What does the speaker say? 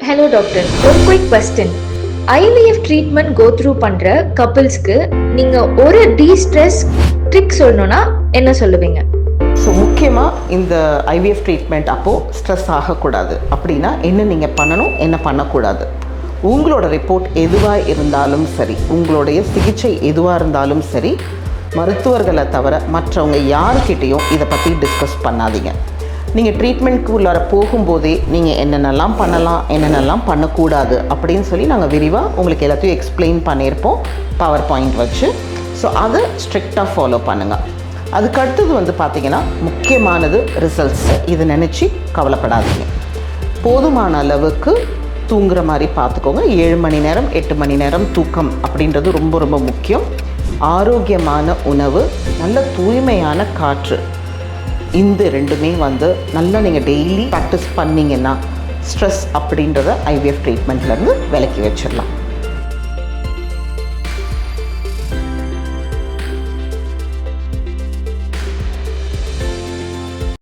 Hello doctor, ஒரு quick question. IVF treatment go through பண்ற கப்பிள்ஸ்க்கு நீங்க ஒரு டீஸ்ட்ரெஸ் ட்ரிக் சொல்லணும்னா என்ன சொல்லுவீங்க? ஸோ முக்கியமாக இந்த ஐவிஎஃப் ட்ரீட்மெண்ட் அப்போது ஸ்ட்ரெஸ் ஆகக்கூடாது. அப்படின்னா என்ன நீங்கள் பண்ணணும், என்ன பண்ணக்கூடாது, உங்களோட ரிப்போர்ட் எதுவாக இருந்தாலும் சரி, உங்களுடைய சிகிச்சை எதுவாக இருந்தாலும் சரி, மருத்துவர்களை தவிர மற்றவங்க யாருக்கிட்டேயும் இதை பற்றி டிஸ்கஸ் பண்ணாதீங்க. நீங்கள் ட்ரீட்மெண்ட்க்கு உள்ளார போகும்போதே நீங்கள் என்னென்னலாம் பண்ணலாம், என்னென்னலாம் பண்ணக்கூடாது அப்படின்னு சொல்லி நாங்கள் விரிவாக உங்களுக்கு எல்லாத்தையும் எக்ஸ்பிளைன் பண்ணியிருப்போம் பவர் பாயிண்ட் வச்சு. ஸோ அதை ஸ்ட்ரிக்டாக ஃபாலோ பண்ணுங்கள். அதுக்கடுத்தது பார்த்திங்கன்னா முக்கியமானது ரிசல்ட்ஸ். இது நினச்சி கவலைப்படாதீங்க. போதுமான அளவுக்கு தூங்குற மாதிரி பார்த்துக்கோங்க. 7 மணி நேரம் 8 மணி நேரம் தூக்கம் அப்படின்றது ரொம்ப ரொம்ப முக்கியம். ஆரோக்கியமான உணவு, நல்ல தூய்மையான காற்று, இந்த ரெண்டுமே நல்லா நீங்கள் டெய்லி ப்ராக்டிஸ் பண்ணிங்கன்னா ஸ்ட்ரெஸ் அப்படின்றத ஐவிஎஃப் ட்ரீட்மெண்ட்லேருந்து விலக்கி வச்சிடலாம்.